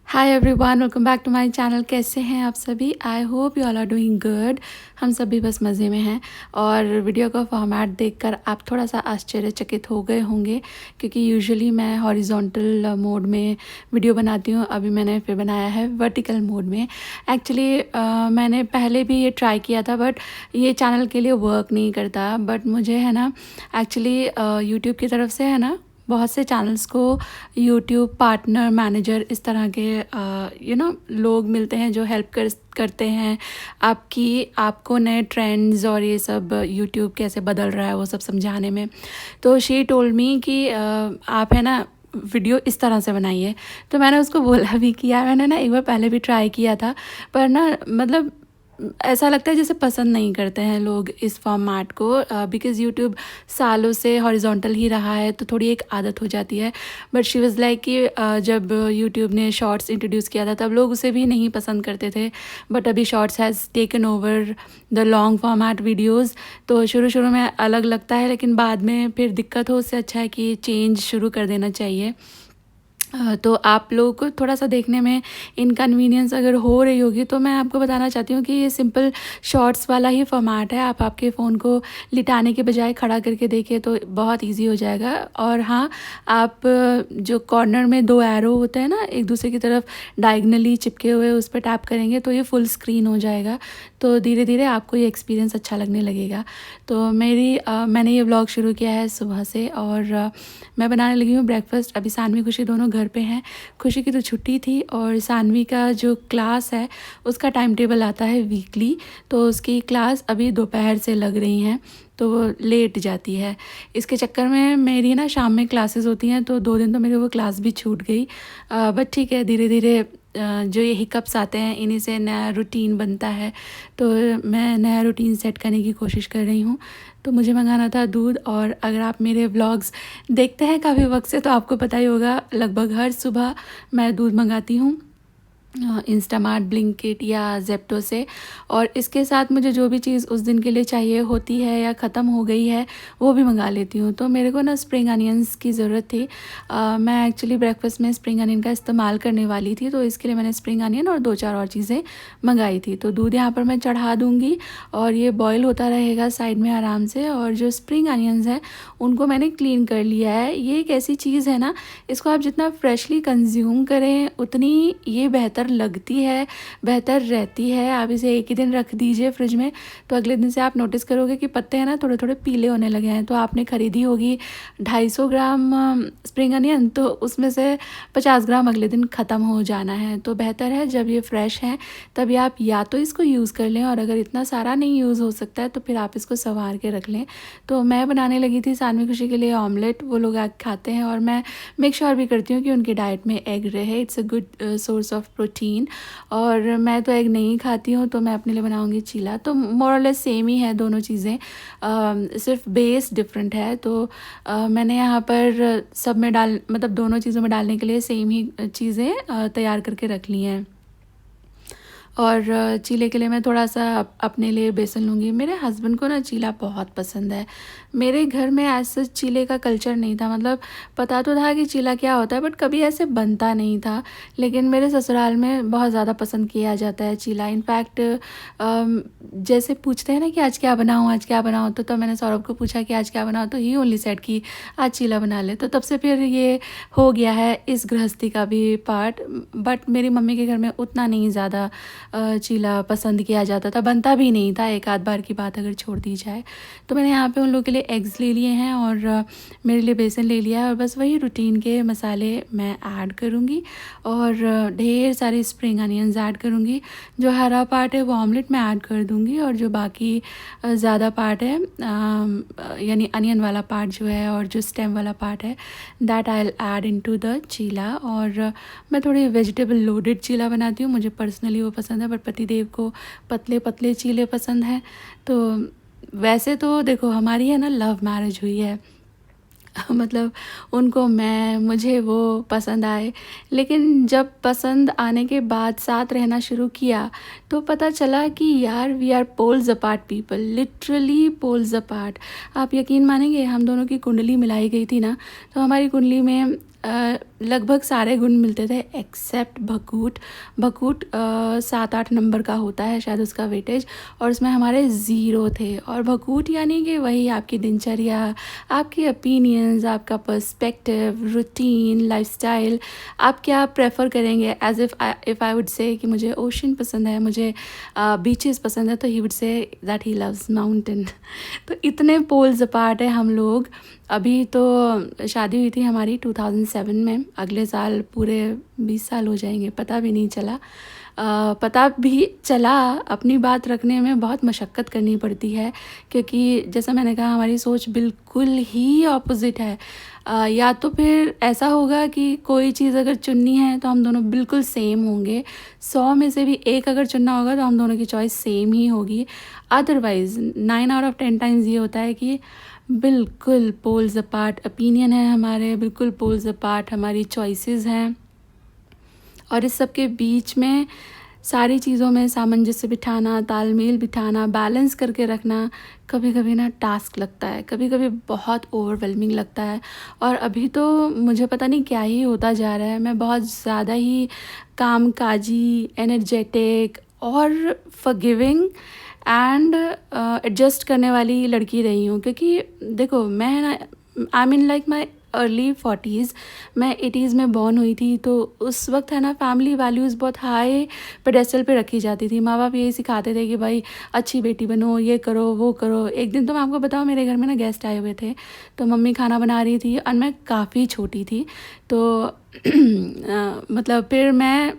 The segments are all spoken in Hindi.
Hi everyone, welcome back to my channel. कैसे हैं आप सभी? I hope you all are doing good. हम सभी बस मज़े में हैं। और वीडियो का फॉर्मेट देखकर आप थोड़ा सा आश्चर्यचकित हो गए होंगे, क्योंकि यूजुअली मैं हॉरिजॉन्टल मोड में वीडियो बनाती हूँ। अभी मैंने फिर बनाया है वर्टिकल मोड में। एक्चुअली मैंने पहले भी ये ट्राई किया था, बट ये चैनल के लिए वर्क नहीं करता। बट मुझे है ना, एक्चुअली यूट्यूब की तरफ से है ना, बहुत से चैनल्स को यूट्यूब पार्टनर मैनेजर इस तरह के लोग मिलते हैं जो हेल्प करते हैं आपको नए ट्रेंड्स और ये सब यूट्यूब कैसे बदल रहा है वो सब समझाने में। तो शी टोल्ड मी कि आप है ना वीडियो इस तरह से बनाइए। तो मैंने उसको बोला भी कि यार मैंने ना एक बार पहले भी ट्राई किया था, पर ना मतलब ऐसा लगता है जैसे पसंद नहीं करते हैं लोग इस फॉर्मेट को, बिकॉज़ यूट्यूब सालों से हॉरिजॉन्टल ही रहा है, तो थोड़ी एक आदत हो जाती है। बट शी वाज़ लाइक कि जब यूट्यूब ने शॉर्ट्स इंट्रोड्यूस किया था तब लोग उसे भी नहीं पसंद करते थे, बट अभी shorts has taken over the long format videos. तो शुरू शुरू में अलग लगता है, लेकिन बाद में फिर दिक्कत हो, उससे अच्छा है कि चेंज शुरू कर देना चाहिए। तो आप लोगों को थोड़ा सा देखने में इनकन्वीनियंस अगर हो रही होगी, तो मैं आपको बताना चाहती हूँ कि ये सिंपल शॉर्ट्स वाला ही फॉर्मेट है। आप आपके फ़ोन को लिटाने के बजाय खड़ा करके देखिए तो बहुत इजी हो जाएगा। और हाँ, आप जो कॉर्नर में दो एरो होते हैं ना एक दूसरे की तरफ डायगनली चिपके हुए, उस पर टैप करेंगे तो ये फुल स्क्रीन हो जाएगा। तो धीरे धीरे आपको ये एक्सपीरियंस अच्छा लगने लगेगा। तो मैंने ये व्लॉग शुरू किया है सुबह से, और मैं बनाने लगी हूँ ब्रेकफास्ट। अभी सानवी खुशी दोनों घर पे हैं। खुशी की तो छुट्टी थी, और सानवी का जो क्लास है उसका टाइम टेबल आता है वीकली, तो उसकी क्लास अभी दोपहर से लग रही हैं, तो वो लेट जाती है। इसके चक्कर में मेरी ना शाम में क्लासेस होती हैं, तो 2 दिन तो मेरी वो क्लास भी छूट गई। बट ठीक है, धीरे धीरे जो ये हिकअप्स आते हैं इन्हीं से नया रूटीन बनता है। तो मैं नया रूटीन सेट करने की कोशिश कर रही हूँ। तो मुझे मंगाना था दूध, और अगर आप मेरे व्लॉग्स देखते हैं काफ़ी वक्त से तो आपको पता ही होगा, लगभग हर सुबह मैं दूध मंगाती हूँ इंस्टामार्ट, ब्लिंकिट या ज़ेप्टो से। और इसके साथ मुझे जो भी चीज़ उस दिन के लिए चाहिए होती है या ख़त्म हो गई है वो भी मंगा लेती हूँ। तो मेरे को ना स्प्रिंग अनियंस की ज़रूरत थी। मैं एक्चुअली ब्रेकफास्ट में स्प्रिंग अनियन का इस्तेमाल करने वाली थी, तो इसके लिए मैंने स्प्रिंग अनियन और 2-4 और चीज़ें मंगाई थी। तो दूध यहाँ पर मैं चढ़ा दूँगी और ये बॉयल होता रहेगा साइड में आराम से। और जो स्प्रिंग अनियंस है उनको मैंने क्लीन कर लिया है। ये एक ऐसी चीज़ है ना, इसको आप जितना फ्रेशली कंज्यूम करें उतनी ये बेहतर लगती है, बेहतर रहती है। आप इसे एक ही दिन रख दीजिए फ्रिज में, तो अगले दिन से आप नोटिस करोगे कि पत्ते हैं ना थोड़े थोड़े पीले होने लगे हैं। तो आपने खरीदी होगी 250 ग्राम स्प्रिंग अनियन, तो उसमें से 50 ग्राम अगले दिन ख़त्म हो जाना है। तो बेहतर है जब ये फ्रेश हैं तभी आप या तो इसको यूज़ कर लें, और अगर इतना सारा नहीं यूज़ हो सकता है तो फिर आप इसको संवार के रख लें। तो मैं बनाने लगी थी सानवी खुशी के लिए ऑमलेट। वो लोग एग खाते हैं, और मैं मेक श्योर भी करती हूँ कि उनकी डाइट में एग रहे। It's a good source of protein. और मैं तो एग नहीं खाती हूँ, तो मैं अपने लिए बनाऊँगी चीला। तो मोर और लेस सेम ही है दोनों चीज़ें, सिर्फ बेस डिफरेंट है। तो मैंने यहाँ पर सब में मतलब दोनों चीज़ों में डालने के लिए सेम ही चीज़ें तैयार करके रख ली हैं। और चीले के लिए मैं थोड़ा सा अपने लिए बेसन लूँगी। मेरे हस्बैंड को ना चीला बहुत पसंद है। मेरे घर में ऐसा चीले का कल्चर नहीं था, मतलब पता तो था कि चीला क्या होता है, बट कभी ऐसे बनता नहीं था। लेकिन मेरे ससुराल में बहुत ज़्यादा पसंद किया जाता है चीला। इनफैक्ट जैसे पूछते हैं ना कि आज क्या बनाऊँ, आज क्या बनाऊँ, तो तब मैंने सौरभ को पूछा कि आज क्या बनाऊँ, तो ही ओनली सेड कि आज चीला बना ले। तो तब से फिर ये हो गया है इस गृहस्थी का भी पार्ट। बट मेरी मम्मी के घर में उतना नहीं ज़्यादा चीला पसंद किया जाता था, बनता भी नहीं था, एक आध बार की बात अगर छोड़ दी जाए। तो मैंने यहाँ पे उन लोगों के लिए एग्स ले लिए हैं, और मेरे लिए बेसन ले लिया है, और बस वही रूटीन के मसाले मैं ऐड करूँगी, और ढेर सारी स्प्रिंग अनियंस ऐड करूँगी। जो हरा पार्ट है वो ऑमलेट में ऐड कर दूँगी, और जो बाकी ज़्यादा पार्ट है यानी अनियन वाला पार्ट जो है और जो स्टेम वाला पार्ट है, that I will add into the chilla. और मैं थोड़ी वेजिटेबल लोडेड चीला बनाती हूँ, मुझे पर्सनली वो पसंद है, बट पतिदेव को पतले पतले चीले पसंद है। तो वैसे तो देखो हमारी है ना लव मैरिज हुई है मतलब उनको मुझे वो पसंद आए। लेकिन जब पसंद आने के बाद साथ रहना शुरू किया तो पता चला कि यार we are poles apart people, literally poles apart. आप यकीन मानेंगे, हम दोनों की कुंडली मिलाई गई थी ना, तो हमारी कुंडली में लगभग सारे गुण मिलते थे एक्सेप्ट भकूट। भकूट 7-8 नंबर का होता है शायद उसका वेटेज, और उसमें हमारे ज़ीरो थे। और भकूट यानी कि वही आपकी दिनचर्या, आपके ओपिनियंस, आपका पर्सपेक्टिव, रूटीन, लाइफस्टाइल, आप क्या प्रेफर करेंगे। As if I would say कि मुझे ओशन पसंद है, मुझे बीचेस पसंद है, तो he would say that he loves mountain. तो इतने पोल्स अपार्ट है हम लोग। अभी तो शादी हुई थी हमारी 2007 में, अगले साल पूरे 20 साल हो जाएंगे, पता भी नहीं चला। पता भी चला, अपनी बात रखने में बहुत मशक्क़त करनी पड़ती है, क्योंकि जैसा मैंने कहा हमारी सोच बिल्कुल ही ऑपोजिट है। या तो फिर ऐसा होगा कि कोई चीज़ अगर चुननी है तो हम दोनों बिल्कुल सेम होंगे, 100 में से भी एक अगर चुनना होगा तो हम दोनों की चॉइस सेम ही होगी। अदरवाइज़ 9 आउट ऑफ 10 टाइम्स ये होता है कि बिल्कुल पोल्स अपार्ट ओपिनियन है हमारे, बिल्कुल पोल्स अपार्ट हमारी चॉइसेस हैं। और इस सब के बीच में सारी चीज़ों में सामंजस्य बिठाना, तालमेल बिठाना, बैलेंस करके रखना कभी कभी ना टास्क लगता है, कभी कभी बहुत ओवरवेलमिंग लगता है। और अभी तो मुझे पता नहीं क्या ही होता जा रहा है, मैं बहुत ज़्यादा ही कामकाजी, एनर्जेटिक और फॉरगिविंग एंड एडजस्ट करने वाली लड़की रही हूँ। क्योंकि देखो मैं ना, I mean like my early 40s, मैं 80s में बॉर्न हुई थी, तो उस वक्त है ना फैमिली वैल्यूज़ बहुत हाई पेडेस्टल पे रखी जाती थी। माँ बाप यही सिखाते थे कि भाई अच्छी बेटी बनो, ये करो वो करो। एक दिन तो मैं आपको बताऊँ, मेरे घर में ना गेस्ट आए हुए थे, तो मम्मी खाना बना रही थी और मैं काफ़ी छोटी थी, तो मतलब फिर मैं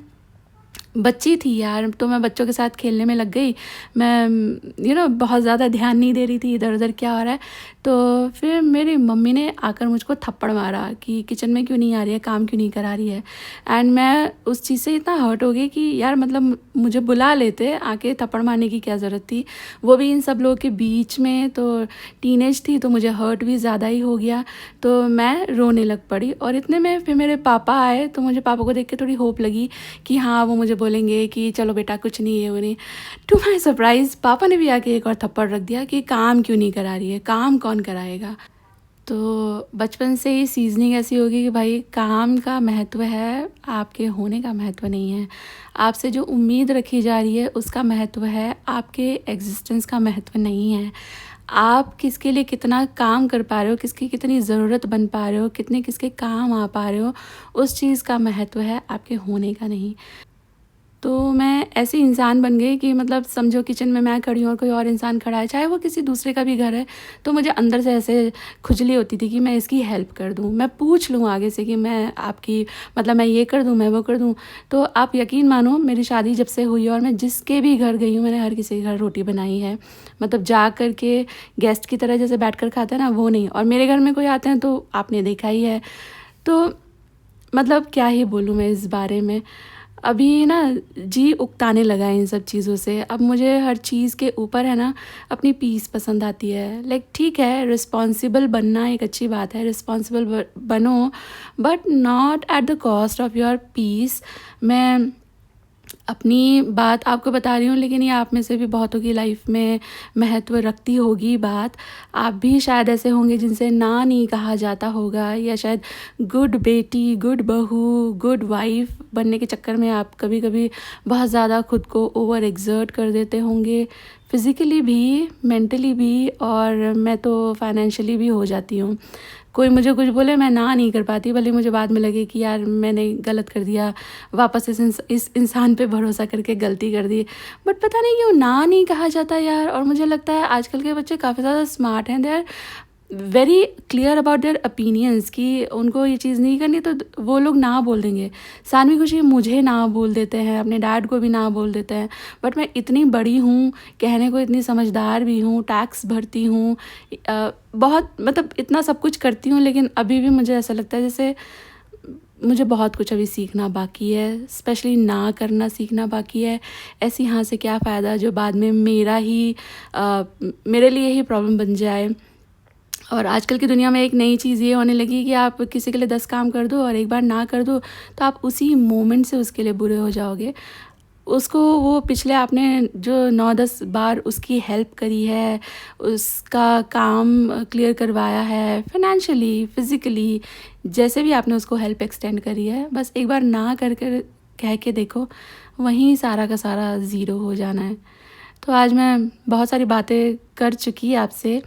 बच्ची थी यार, तो मैं बच्चों के साथ खेलने में लग गई। मैं बहुत ज़्यादा ध्यान नहीं दे रही थी इधर उधर क्या हो रहा है। तो फिर मेरी मम्मी ने आकर मुझको थप्पड़ मारा कि किचन में क्यों नहीं आ रही है, काम क्यों नहीं करा रही है। एंड मैं उस चीज़ से इतना हर्ट हो गई कि यार मतलब मुझे बुला लेते, आके थप्पड़ मारने की क्या ज़रूरत थी, वो भी इन सब लोगों के बीच में। तो टीनेज थी तो मुझे हर्ट भी ज़्यादा ही हो गया, तो मैं रोने लग पड़ी। और इतने में फिर मेरे पापा आए, तो मुझे पापा को देख के थोड़ी होप लगी कि हाँ वो मुझे बोलेंगे कि चलो बेटा कुछ नहीं है, वो नहीं। टू माई सरप्राइज़ पापा ने भी आके एक और थप्पड़ रख दिया कि काम क्यों नहीं करा रही है, काम कौन कराएगा। तो बचपन से ही सीजनिंग ऐसी होगी कि भाई काम का महत्व है, आपके होने का महत्व नहीं है। आपसे जो उम्मीद रखी जा रही है उसका महत्व है, आपके एग्जिस्टेंस का महत्व नहीं है। आप किसके लिए कितना काम कर पा रहे हो, किसकी कितनी ज़रूरत बन पा रहे हो, कितने किसके काम आ पा रहे हो, उस चीज़ का महत्व है, आपके होने का नहीं। तो मैं ऐसी इंसान बन गई कि मतलब समझो किचन में मैं खड़ी हूँ और कोई और इंसान खड़ा है, चाहे वो किसी दूसरे का भी घर है, तो मुझे अंदर से ऐसे खुजली होती थी कि मैं इसकी हेल्प कर दूँ, मैं पूछ लूँ आगे से कि मैं आपकी मतलब मैं ये कर दूँ, मैं वो कर दूँ। तो आप यकीन मानो मेरी शादी जब से हुई और मैं जिसके भी घर गई हूँ, मैंने हर किसी के घर रोटी बनाई है। मतलब जा कर के गेस्ट की तरह जैसे बैठ कर खाते हैं ना, वो नहीं। और मेरे घर में कोई आते हैं तो आपने देखा ही है। तो मतलब क्या ही बोलूँ मैं इस बारे में। अभी ना जी उकताने लगा है इन सब चीज़ों से। अब मुझे हर चीज़ के ऊपर है ना अपनी पीस पसंद आती है। लाइक ठीक है, रिस्पॉन्सिबल बनना एक अच्छी बात है, रिस्पॉन्सिबल बनो, but not at the cost of your peace. मैं अपनी बात आपको बता रही हूँ, लेकिन ये आप में से भी बहुतों की लाइफ में महत्व रखती होगी बात। आप भी शायद ऐसे होंगे जिनसे ना नहीं कहा जाता होगा, या शायद गुड बेटी, गुड बहू, गुड वाइफ बनने के चक्कर में आप कभी कभी बहुत ज़्यादा खुद को ओवर एक्सर्ट कर देते होंगे, फिज़िकली भी, मेंटली भी, और मैं तो फाइनेंशियली भी हो जाती हूँ। कोई मुझे कुछ बोले मैं ना नहीं कर पाती, भले मुझे बाद में लगे कि यार मैंने गलत कर दिया, वापस इस इंसान पे भरोसा करके गलती कर दी। बट पता नहीं क्यों ना नहीं कहा जाता यार। और मुझे लगता है आजकल के बच्चे काफ़ी ज़्यादा स्मार्ट हैं, they are very clear about their opinions कि उनको ये चीज़ नहीं करनी तो वो लोग ना बोल देंगे। सानवी खुशी मुझे ना बोल देते हैं, अपने डैड को भी ना बोल देते हैं। बट मैं इतनी बड़ी हूँ, कहने को इतनी समझदार भी हूँ, टैक्स भरती हूँ, बहुत मतलब इतना सब कुछ करती हूँ, लेकिन अभी भी मुझे ऐसा लगता है जैसे मुझे बहुत कुछ अभी सीखना बाकी है, स्पेशली ना करना सीखना बाकी है। ऐसी हाँ से क्या फ़ायदा जो बाद में मेरे लिए ही प्रॉब्लम बन जाए। और आजकल की दुनिया में एक नई चीज़ ये होने लगी कि आप किसी के लिए 10 काम कर दो और एक बार ना कर दो तो आप उसी मोमेंट से उसके लिए बुरे हो जाओगे। उसको वो पिछले आपने जो 9-10 बार उसकी हेल्प करी है, उसका काम क्लियर करवाया है, फाइनेंशियली, फिज़िकली, जैसे भी आपने उसको हेल्प एक्सटेंड करी है, बस एक बार ना कर कर कह के देखो, वहीं सारा का सारा ज़ीरो हो जाना है। तो आज मैं बहुत सारी बातें कर चुकी आपसे।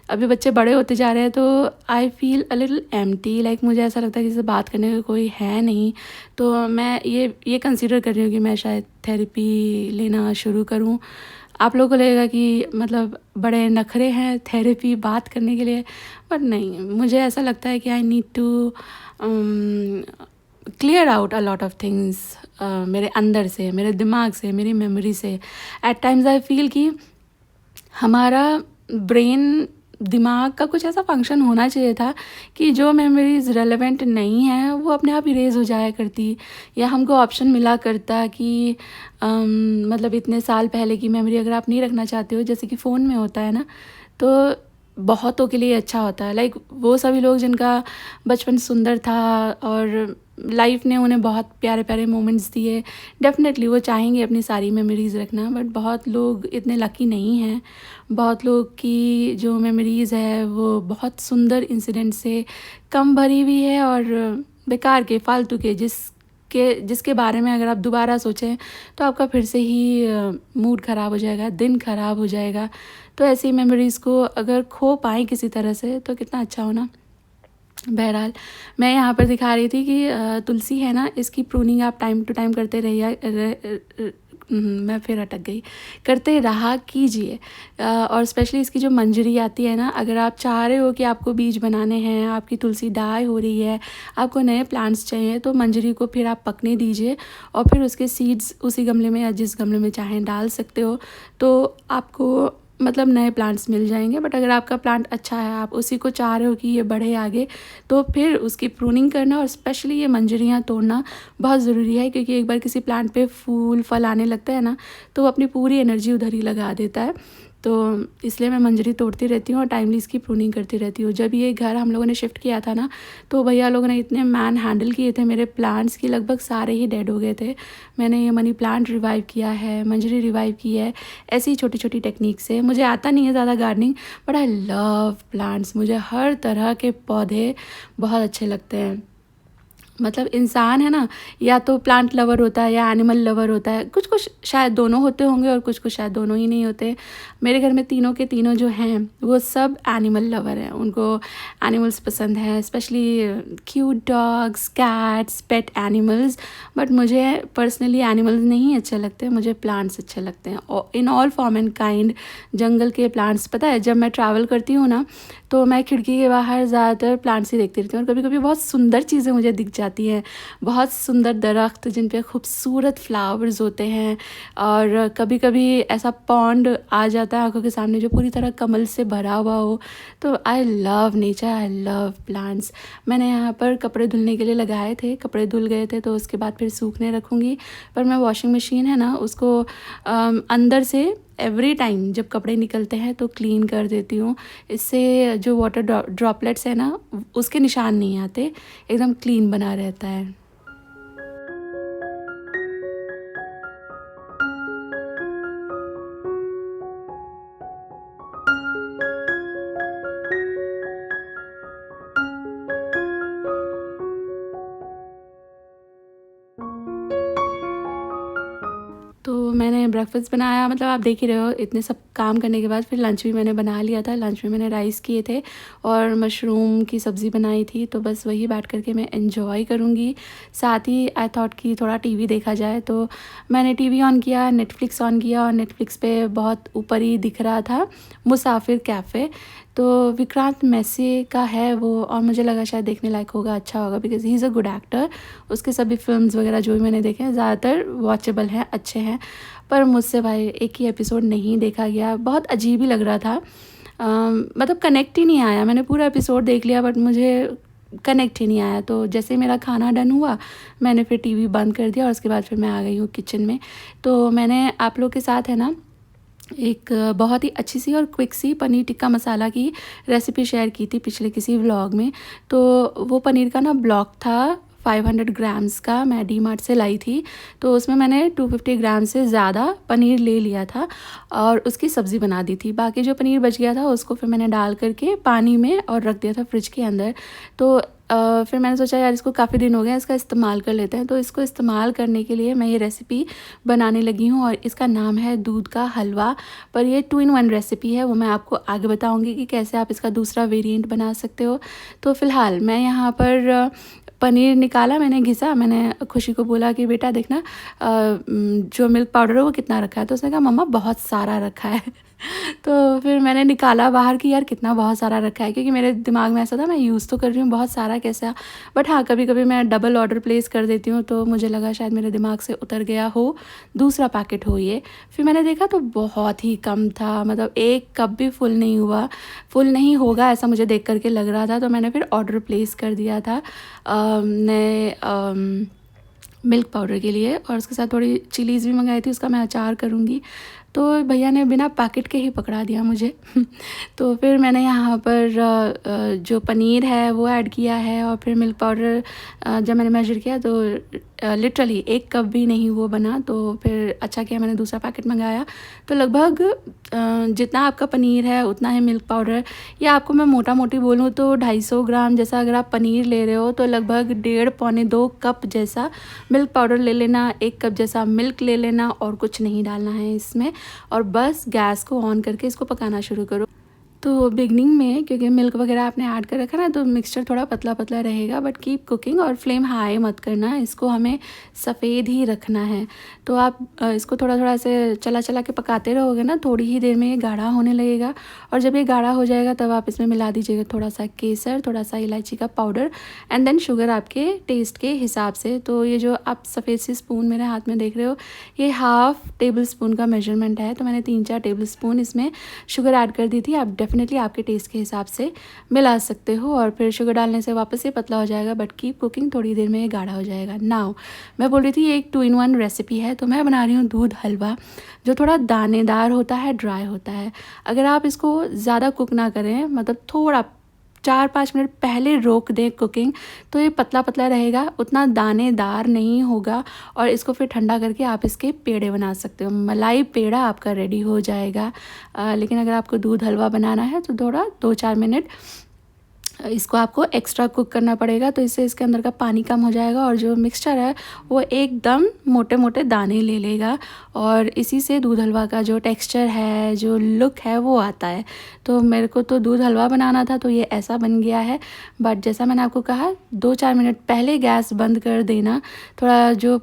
अभी बच्चे बड़े होते जा रहे हैं तो I feel a little empty, like मुझे ऐसा लगता है कि जैसे बात करने का कोई है नहीं। तो मैं ये कंसीडर कर रही हूँ कि मैं शायद थेरेपी लेना शुरू करूँ। आप लोगों को लगेगा कि मतलब बड़े नखरे हैं थेरेपी बात करने के लिए, बट नहीं, मुझे ऐसा लगता है कि I need to clear out a lot of things मेरे अंदर से, मेरे दिमाग से, मेरी मेमोरी से। एट टाइम्स आई फील कि हमारा ब्रेन, दिमाग का कुछ ऐसा फंक्शन होना चाहिए था कि जो मेमोरीज रेलेवेंट नहीं है वो अपने आप इरेज हो जाया करती, या हमको ऑप्शन मिला करता कि मतलब इतने साल पहले की मेमोरी अगर आप नहीं रखना चाहते हो, जैसे कि फ़ोन में होता है ना, तो बहुतों के लिए अच्छा होता है। लाइक वो सभी लोग जिनका बचपन सुंदर था और लाइफ ने उन्हें बहुत प्यारे प्यारे मोमेंट्स दिए, डेफिनेटली वो चाहेंगे अपनी सारी मेमोरीज़ रखना, बट बहुत लोग इतने लकी नहीं हैं। बहुत लोग की जो मेमोरीज़ है वो बहुत सुंदर इंसिडेंट से कम भरी हुई है, और बेकार के, फालतू के, जिसके बारे में अगर आप दोबारा सोचें तो आपका फिर से ही मूड ख़राब हो जाएगा, दिन ख़राब हो जाएगा। तो ऐसी मेमोरीज़ को अगर खो पाएँ किसी तरह से तो कितना अच्छा हो ना। बहरहाल मैं यहाँ पर दिखा रही थी कि तुलसी है ना, इसकी प्रूनिंग आप टाइम टू टाइम करते रहिए, मैं फिर अटक गई, करते रहा कीजिए। और स्पेशली इसकी जो मंजरी आती है ना, अगर आप चाह रहे हो कि आपको बीज बनाने हैं, आपकी तुलसी डाई हो रही है, आपको नए प्लांट्स चाहिए, तो मंजरी को फिर आप पकने दीजिए और फिर उसके सीड्स उसी गमले में या जिस गमले में चाहें डाल सकते हो, तो आपको मतलब नए प्लांट्स मिल जाएंगे। बट अगर आपका प्लांट अच्छा है, आप उसी को चाह रहे हो कि ये बढ़े आगे, तो फिर उसकी प्रूनिंग करना और स्पेशली ये मंजरियाँ तोड़ना बहुत ज़रूरी है, क्योंकि एक बार किसी प्लांट पे फूल फल आने लगता है ना, तो वो अपनी पूरी एनर्जी उधर ही लगा देता है। तो इसलिए मैं मंजरी तोड़ती रहती हूँ और टाइमली इसकी प्रूनिंग करती रहती हूँ। जब ये घर हम लोगों ने शिफ्ट किया था ना, तो भैया लोगों ने इतने मैन हैंडल किए थे मेरे प्लांट्स की, लगभग सारे ही डेड हो गए थे। मैंने ये मनी प्लांट रिवाइव किया है, मंजरी रिवाइव की है, ऐसी छोटी छोटी टेक्निक से। मुझे आता नहीं है ज़्यादा gardening, but I love plants. मुझे हर तरह के पौधे बहुत अच्छे लगते हैं। मतलब इंसान है ना, या तो प्लांट लवर होता है या एनिमल लवर होता है, कुछ कुछ शायद दोनों होते होंगे और कुछ कुछ शायद दोनों ही नहीं होते। मेरे घर में तीनों के तीनों जो हैं वो सब एनिमल लवर हैं, उनको एनिमल्स पसंद है, specially cute dogs, cats, pet animals. But मुझे पर्सनली एनिमल्स नहीं अच्छे लगते, मुझे प्लांट्स अच्छे लगते हैं in all form and kind. जंगल के प्लांट्स, पता है जब मैं ट्रैवल करती हूँ ना, तो मैं खिड़की के बाहर ज़्यादातर प्लांट्स ही देखती रहती हूँ, और कभी कभी बहुत सुंदर चीज़ें मुझे दिख जाती हैं, बहुत सुंदर दरख्त जिन पे खूबसूरत फ्लावर्स होते हैं, और कभी कभी ऐसा पॉन्ड आ जाता है आंखों के सामने जो पूरी तरह कमल से भरा हुआ हो। तो I love nature, I love plants. मैंने यहाँ पर कपड़े धुलने के लिए लगाए थे, कपड़े धुल गए थे तो उसके बाद फिर सूखने रखूँगी, पर मैं वॉशिंग मशीन है ना उसको अंदर से एवरी टाइम जब कपड़े निकलते हैं तो क्लीन कर देती हूँ। इससे जो वाटर ड्रॉपलेट्स है ना उसके निशान नहीं आते, एकदम क्लीन बना रहता है। तो मैंने ब्रेकफास्ट बनाया, मतलब आप देख ही रहे हो, इतने सब काम करने के बाद फिर लंच भी मैंने बना लिया था। लंच में मैंने राइस किए थे और मशरूम की सब्ज़ी बनाई थी, तो बस वही बैठ करके मैं एंजॉय करूँगी। साथ ही आई थॉट कि थोड़ा टीवी देखा जाए, तो मैंने टीवी ऑन किया, नेटफ्लिक्स ऑन किया, और नेटफ्लिक्स पे बहुत ऊपर ही दिख रहा था मुसाफिर कैफ़े। तो विक्रांत मैसी का है वो, और मुझे लगा शायद देखने लायक होगा, अच्छा होगा, because he is a good actor. उसके सभी फिल्म्स वगैरह जो भी मैंने देखे हैं ज़्यादातर वॉचेबल हैं, अच्छे हैं। पर मुझसे भाई एक ही एपिसोड नहीं देखा गया, बहुत अजीब ही लग रहा था। मतलब कनेक्ट ही नहीं आया। मैंने पूरा एपिसोड देख लिया बट मुझे कनेक्ट ही नहीं आया। तो जैसे ही मेरा खाना डन हुआ, मैंने फिर टीवी बंद कर दिया और उसके बाद फिर मैं आ गई हूँ किचन में। तो मैंने आप लोग के साथ है ना एक बहुत ही अच्छी सी और क्विक सी पनीर टिक्का मसाला की रेसिपी शेयर की थी पिछले किसी व्लॉग में। तो वो पनीर का ना ब्लॉक था 500 ग्राम्स का, मैं डी मार्ट से लाई थी। तो उसमें मैंने 250 ग्राम से ज़्यादा पनीर ले लिया था और उसकी सब्ज़ी बना दी थी। बाकी जो पनीर बच गया था उसको फिर मैंने डाल करके पानी में और रख दिया था फ्रिज के अंदर। तो फिर मैंने सोचा यार इसको काफ़ी दिन हो गए, इसका इस्तेमाल कर लेते हैं। तो इसको इस्तेमाल करने के लिए मैं ये रेसिपी बनाने लगी हूँ और इसका नाम है दूध का हलवा। पर ये 2 इन 1 रेसिपी है, वो मैं आपको आगे बताऊँगी कि कैसे आप इसका दूसरा वेरिएंट बना सकते हो। तो फ़िलहाल मैं यहाँ पर पनीर निकाला, मैंने घिसा, मैंने खुशी को बोला कि बेटा देखना जो मिल्क पाउडर है वो कितना रखा है। तो उसने कहा मम्मा बहुत सारा रखा है। तो फिर मैंने निकाला बाहर कि यार कितना बहुत सारा रखा है, क्योंकि मेरे दिमाग में ऐसा था मैं यूज़ तो कर रही हूँ, बहुत सारा कैसा। बट हाँ, कभी कभी मैं डबल ऑर्डर प्लेस कर देती हूँ, तो मुझे लगा शायद मेरे दिमाग से उतर गया हो, दूसरा पैकेट हो ये। फिर मैंने देखा तो बहुत ही कम था, मतलब 1 कप भी फुल नहीं हुआ, फुल नहीं होगा ऐसा मुझे देख करके लग रहा था। तो मैंने फिर ऑर्डर प्लेस कर दिया था नए मिल्क पाउडर के लिए, और उसके साथ थोड़ी चिलीज़ भी मंगाई थी, उसका मैं अचार करूँगी। तो भैया ने बिना पैकेट के ही पकड़ा दिया मुझे। तो फिर मैंने यहाँ पर जो पनीर है वो ऐड किया है, और फिर मिल्क पाउडर जब मैंने मेजर किया तो लिटरली 1 कप भी नहीं वो बना। तो फिर अच्छा किया मैंने दूसरा पैकेट मंगाया। तो लगभग जितना आपका पनीर है उतना ही मिल्क पाउडर, या आपको मैं मोटा मोटी बोलूँ तो 250 ग्राम जैसा अगर आप पनीर ले रहे हो तो लगभग 1.5 पौने 2 कप जैसा मिल्क पाउडर ले लेना, 1 कप जैसा मिल्क ले लेना, और कुछ नहीं डालना है इसमें। और बस गैस को ऑन करके इसको पकाना शुरू करो। तो बिगनिंग में क्योंकि मिल्क वगैरह आपने ऐड कर रखा ना, तो मिक्सचर थोड़ा पतला पतला रहेगा, बट कीप कुकिंग, और फ्लेम हाई मत करना, इसको हमें सफ़ेद ही रखना है। तो आप इसको थोड़ा थोड़ा से चला चला के पकाते रहोगे ना, थोड़ी ही देर में ये गाढ़ा होने लगेगा। और जब ये गाढ़ा हो जाएगा तब आप इसमें मिला दीजिएगा थोड़ा सा केसर, थोड़ा सा इलायची का पाउडर, एंड देन शुगर आपके टेस्ट के हिसाब से। तो ये जो आप सफ़ेद सी स्पून मेरे हाथ में देख रहे हो, ये 1/2 टेबल स्पून का मेजरमेंट है। तो मैंने 3-4 टेबल स्पून इसमें शुगर ऐड कर दी थी। आप डेफिनेटली आपके टेस्ट के हिसाब से मिला सकते हो, और फिर शुगर डालने से वापस ये पतला हो जाएगा, बट कीप कुकिंग, थोड़ी देर में ये गाढ़ा हो जाएगा। नाउ मैं बोल रही थी ये एक 2 इन 1 रेसिपी है, तो मैं बना रही हूँ दूध हलवा, जो थोड़ा दानेदार होता है, ड्राई होता है। अगर आप इसको ज़्यादा कुक ना करें, मतलब थोड़ा 4-5 मिनट पहले रोक दें कुकिंग, तो ये पतला पतला रहेगा, उतना दानेदार नहीं होगा, और इसको फिर ठंडा करके आप इसके पेड़े बना सकते हो। मलाई पेड़ा आपका रेडी हो जाएगा। लेकिन अगर आपको दूध हलवा बनाना है तो थोड़ा 2-4 मिनट इसको आपको एक्स्ट्रा कुक करना पड़ेगा, तो इससे इसके अंदर का पानी कम हो जाएगा, और जो मिक्सचर है वो एकदम मोटे मोटे दाने ले लेगा, और इसी से दूध हलवा का जो टेक्सचर है, जो लुक है, वो आता है। तो मेरे को तो दूध हलवा बनाना था तो ये ऐसा बन गया है। बट जैसा मैंने आपको कहा 2-4 मिनट पहले गैस बंद कर देना, थोड़ा जो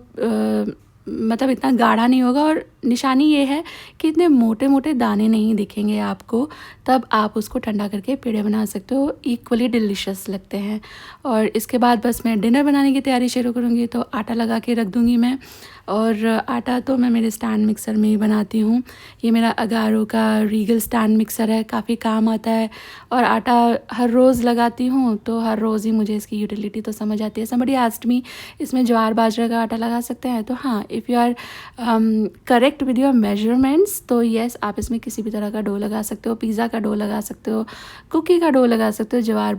मतलब इतना गाढ़ा नहीं होगा, और निशानी ये है कि इतने मोटे मोटे दाने नहीं दिखेंगे आपको, तब आप उसको ठंडा करके पेड़े बना सकते हो, इक्वली डिलीशियस लगते हैं। और इसके बाद बस मैं डिनर बनाने की तैयारी शुरू करूँगी। तो आटा लगा के रख दूँगी मैं, और आटा तो मैं मेरे स्टैंड मिक्सर में ही बनाती हूँ। ये मेरा अगारो का रीगल स्टैंड मिक्सर है, काफ़ी काम आता है, और आटा हर रोज़ लगाती हूँ, तो हर रोज़ ही मुझे इसकी यूटिलिटी तो समझ आती है। समबडी आस्क्ड मी इसमें ज्वार बाजरा का आटा लगा सकते हैं, तो हाँ, if you are correct with your measurements, तो येस आप इसमें किसी भी तरह का डो लगा सकते हो, पिज़्ज़ा का डो लगा सकते हो, कुकी का डो लगा सकते हो, ज्वार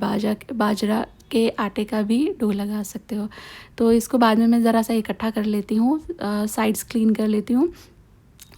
बाजरा के आटे का भी डो लगा सकते हो। तो इसको बाद में मैं ज़रा सा इकट्ठा कर लेती हूँ, साइड्स क्लीन कर लेती हूँ,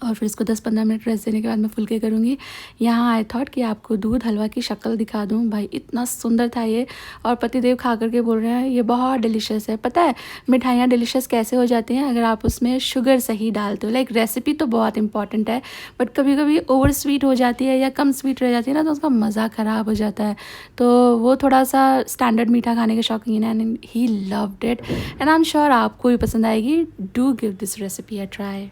और फिर इसको 10-15 मिनट रेस्ट देने के बाद मैं फुलके करूँगी। यहाँ आई थॉट कि आपको दूध हलवा की शक्ल दिखा दूँ। भाई इतना सुंदर था ये, और पतिदेव खा करके बोल रहे हैं ये बहुत डिलीशियस है। पता है मिठाइयाँ डिलीशियस कैसे हो जाती हैं? अगर आप उसमें शुगर सही डालते हो। लाइक रेसिपी तो बहुत इंपॉर्टेंट है, बट कभी कभी ओवर स्वीट हो जाती है या कम स्वीट रह जाती है ना, तो उसका मज़ा ख़राब हो जाता है। तो वो थोड़ा सा स्टैंडर्ड मीठा खाने के शौकीन है, and he loved it, and I am sure आपको भी पसंद आएगी। Do give this recipe a try.